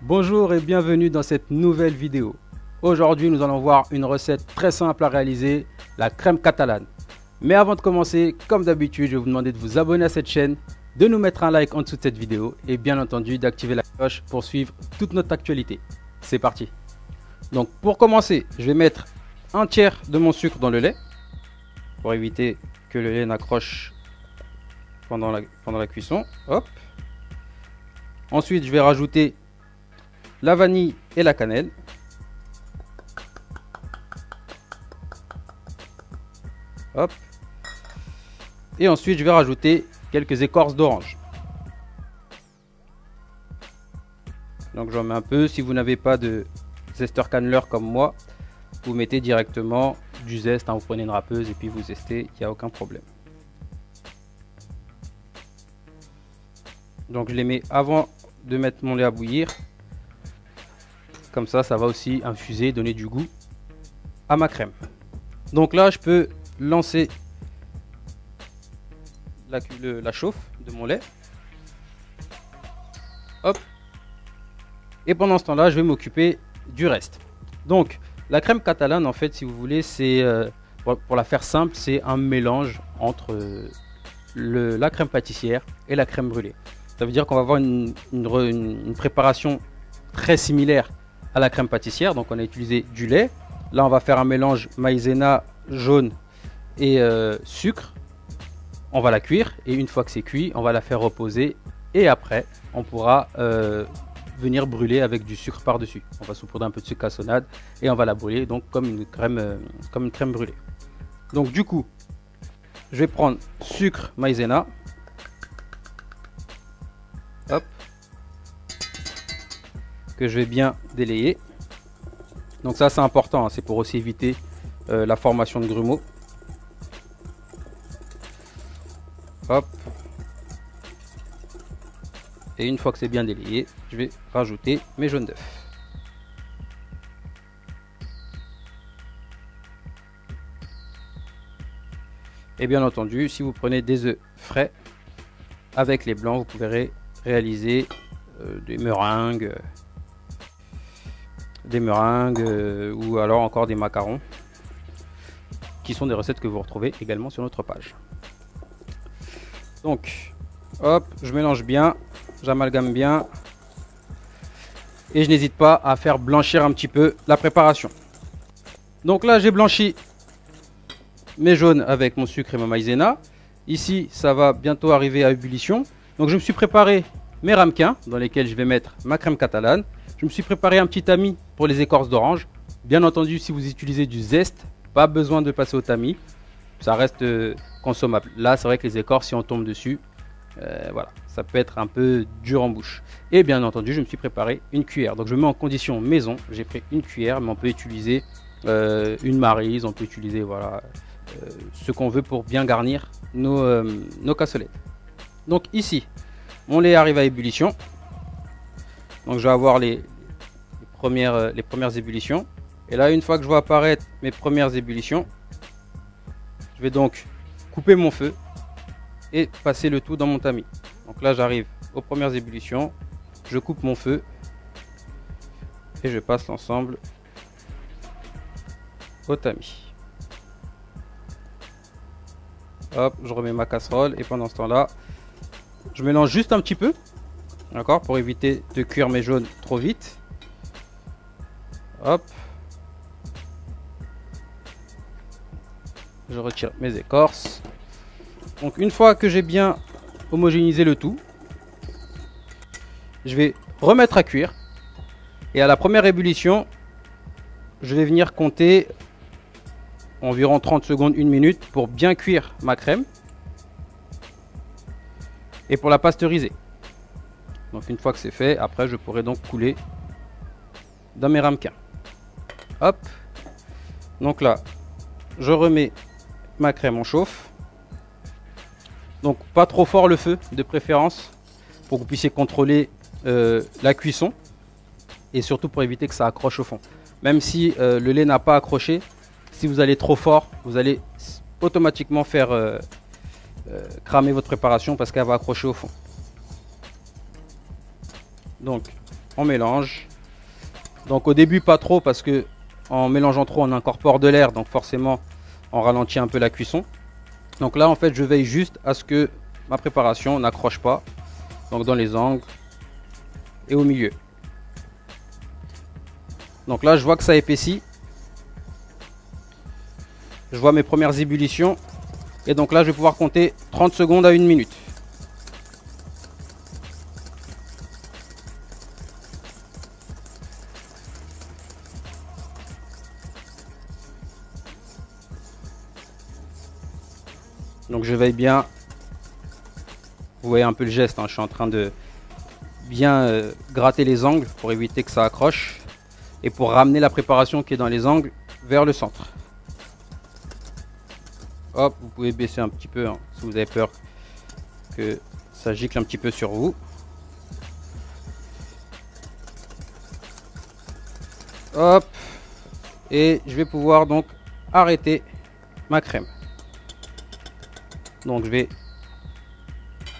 Bonjour et bienvenue dans cette nouvelle vidéo. Aujourd'hui nous allons voir une recette très simple à réaliser, la crème catalane. Mais avant de commencer, comme d'habitude, je vais vous demander de vous abonner à cette chaîne, de nous mettre un like en dessous de cette vidéo et bien entendu d'activer la cloche pour suivre toute notre actualité. C'est parti. Donc pour commencer, je vais mettre un tiers de mon sucre dans le lait pour éviter que le lait n'accroche pendant la cuisson. Hop. Ensuite, je vais rajouter la vanille et la cannelle. Hop. Et ensuite, je vais rajouter quelques écorces d'orange. Donc j'en mets un peu. Si vous n'avez pas de zesteur canneleur comme moi, vous mettez directement du zeste, hein. Vous prenez une râpeuse et puis vous zestez, il n'y a aucun problème. Donc je les mets avant de mettre mon lait à bouillir. Comme ça, ça va aussi infuser, donner du goût à ma crème. Donc là, je peux lancer la chauffe de mon lait. Hop. Et pendant ce temps-là, je vais m'occuper du reste. Donc, la crème catalane, en fait, si vous voulez, c'est pour la faire simple, c'est un mélange entre la crème pâtissière et la crème brûlée. Ça veut dire qu'on va avoir une préparation très similaire à la crème pâtissière. Donc on a utilisé du lait. Là on va faire un mélange maïzena jaune et sucre. On va la cuire et une fois que c'est cuit, on va la faire reposer et après on pourra venir brûler avec du sucre par dessus. On va saupoudrer un peu de sucre cassonade et on va la brûler donc comme une crème brûlée. Donc du coup je vais prendre sucre maïzena. Hop, que je vais bien délayer. Donc ça c'est important, hein, c'est pour aussi éviter la formation de grumeaux. Hop. Et une fois que c'est bien délayé, je vais rajouter mes jaunes d'œufs. Et bien entendu, si vous prenez des œufs frais, avec les blancs, vous pouvez réaliser des meringues ou alors encore des macarons qui sont des recettes que vous retrouvez également sur notre page. Donc hop, je mélange bien, j'amalgame bien et je n'hésite pas à faire blanchir un petit peu la préparation. Donc là j'ai blanchi mes jaunes avec mon sucre et ma maïzena. Ici ça va bientôt arriver à ébullition. Donc je me suis préparé mes ramequins dans lesquels je vais mettre ma crème catalane. Je me suis préparé un petit tamis pour les écorces d'orange. Bien entendu, si vous utilisez du zeste, pas besoin de passer au tamis. Ça reste consommable. Là, c'est vrai que les écorces, si on tombe dessus, voilà, ça peut être un peu dur en bouche. Et bien entendu, je me suis préparé une cuillère. Donc je mets en condition maison. J'ai pris une cuillère, mais on peut utiliser une maryse. On peut utiliser voilà, ce qu'on veut pour bien garnir nos cassolettes. Donc ici, mon lait arrive à ébullition. Donc je vais avoir les premières ébullitions. Et là, une fois que je vois apparaître mes premières ébullitions, je vais donc couper mon feu et passer le tout dans mon tamis. Donc là, j'arrive aux premières ébullitions. Je coupe mon feu et je passe l'ensemble au tamis. Hop, je remets ma casserole et pendant ce temps-là, je mélange juste un petit peu. D'accord, pour éviter de cuire mes jaunes trop vite. Hop. Je retire mes écorces. Donc une fois que j'ai bien homogénéisé le tout, je vais remettre à cuire. Et à la première ébullition, je vais venir compter environ 30 secondes, 1 minute pour bien cuire ma crème. Et pour la pasteuriser. Donc une fois que c'est fait, après je pourrai donc couler dans mes ramequins. Hop. Donc là, je remets ma crème en chauffe. Donc pas trop fort le feu de préférence pour que vous puissiez contrôler la cuisson et surtout pour éviter que ça accroche au fond. Même si le lait n'a pas accroché, Si vous allez trop fort, vous allez automatiquement faire cramer votre préparation parce qu'elle va accrocher au fond. Donc on mélange. Donc au début pas trop parce que en mélangeant trop on incorpore de l'air, donc forcément on ralentit un peu la cuisson. Donc là en fait je veille juste à ce que ma préparation n'accroche pas, donc dans les angles et au milieu. Donc là je vois que ça épaissit, je vois mes premières ébullitions et donc là je vais pouvoir compter 30 secondes à 1 minute. Donc je veille bien, vous voyez un peu le geste, hein, je suis en train de bien gratter les angles pour éviter que ça accroche et pour ramener la préparation qui est dans les angles vers le centre. Hop, vous pouvez baisser un petit peu hein, si vous avez peur que ça gicle un petit peu sur vous. Hop, et je vais pouvoir donc arrêter ma crème. Donc je vais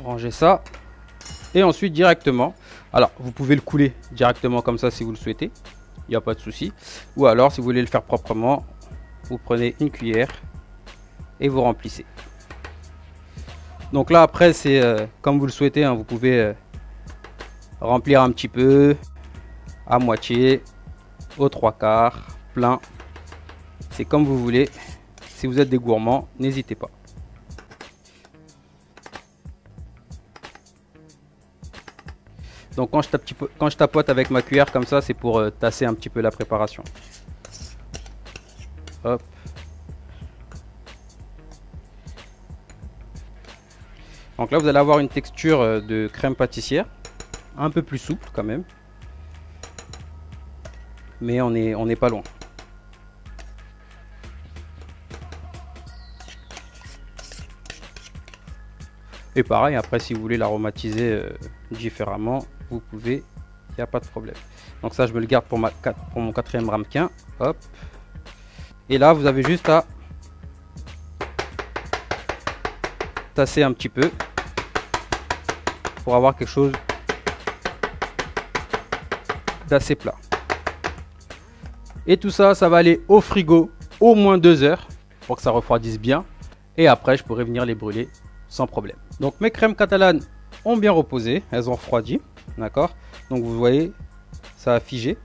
ranger ça et ensuite directement, alors vous pouvez le couler directement comme ça si vous le souhaitez, il n'y a pas de souci, ou alors si vous voulez le faire proprement, vous prenez une cuillère et vous remplissez. Donc là après c'est comme vous le souhaitez, hein, vous pouvez remplir un petit peu, à moitié, aux 3/4, plein, c'est comme vous voulez. Si vous êtes des gourmands, n'hésitez pas. Donc quand je tapote avec ma cuillère comme ça, c'est pour tasser un petit peu la préparation. Hop. Donc là vous allez avoir une texture de crème pâtissière, un peu plus souple quand même. Mais on n'est pas loin. Et pareil, après si vous voulez l'aromatiser différemment, vous pouvez, il n'y a pas de problème. Donc ça je me le garde pour mon 4e ramequin. Hop. Et là vous avez juste à tasser un petit peu pour avoir quelque chose d'assez plat. Et tout ça, ça va aller au frigo au moins 2 heures pour que ça refroidisse bien. Et après, je pourrai venir les brûler sans problème. Donc mes crèmes catalanes ont bien reposé, elles ont refroidi, d'accord. Donc vous voyez, ça a figé.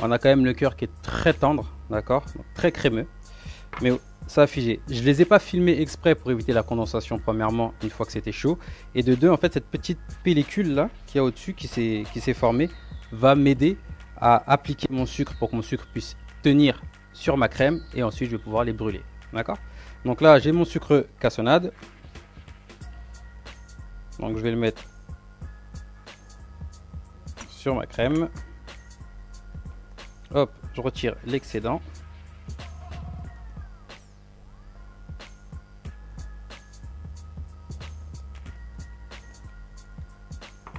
On a quand même le cœur qui est très tendre, d'accord, très crémeux, mais ça a figé. Je les ai pas filmés exprès pour éviter la condensation premièrement, une fois que c'était chaud, et de deux, en fait, cette petite pellicule là qui a au-dessus, qui s'est formée, va m'aider à appliquer mon sucre pour que mon sucre puisse tenir sur ma crème, et ensuite je vais pouvoir les brûler, d'accord. Donc là, j'ai mon sucre cassonade. Donc je vais le mettre sur ma crème. Hop, je retire l'excédent.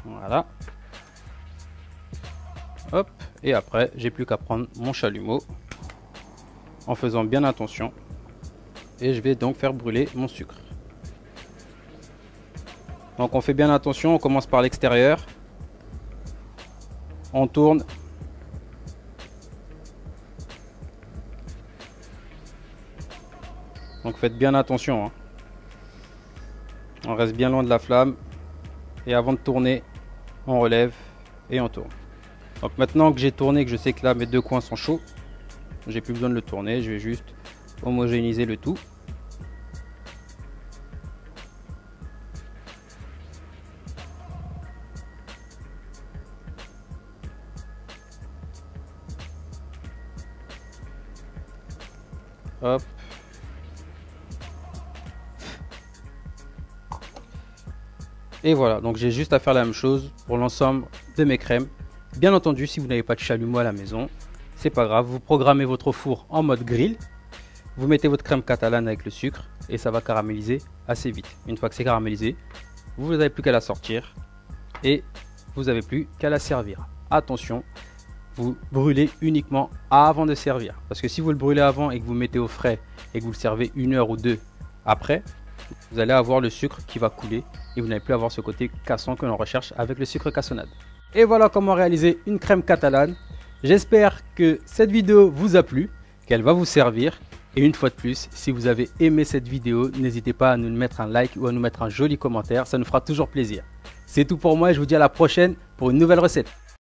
Voilà. Hop, et après, j'ai plus qu'à prendre mon chalumeau en faisant bien attention. Et je vais donc faire brûler mon sucre. Donc on fait bien attention, on commence par l'extérieur, on tourne, donc faites bien attention, hein. On reste bien loin de la flamme, et avant de tourner, on relève et on tourne. Donc maintenant que j'ai tourné, que je sais que là mes deux coins sont chauds, j'ai plus besoin de le tourner, je vais juste homogénéiser le tout. Hop. Et voilà, donc j'ai juste à faire la même chose pour l'ensemble de mes crèmes. Bien entendu, si vous n'avez pas de chalumeau à la maison, c'est pas grave, vous programmez votre four en mode grill, vous mettez votre crème catalane avec le sucre et ça va caraméliser assez vite. Une fois que c'est caramélisé, vous n'avez plus qu'à la sortir et vous n'avez plus qu'à la servir. Attention, vous brûlez uniquement avant de servir. Parce que si vous le brûlez avant et que vous mettez au frais et que vous le servez 1 heure ou 2 après, vous allez avoir le sucre qui va couler et vous n'allez plus avoir ce côté cassant que l'on recherche avec le sucre cassonade. Et voilà comment réaliser une crème catalane. J'espère que cette vidéo vous a plu, qu'elle va vous servir. Et une fois de plus, si vous avez aimé cette vidéo, n'hésitez pas à nous mettre un like ou à nous mettre un joli commentaire, ça nous fera toujours plaisir. C'est tout pour moi et je vous dis à la prochaine pour une nouvelle recette.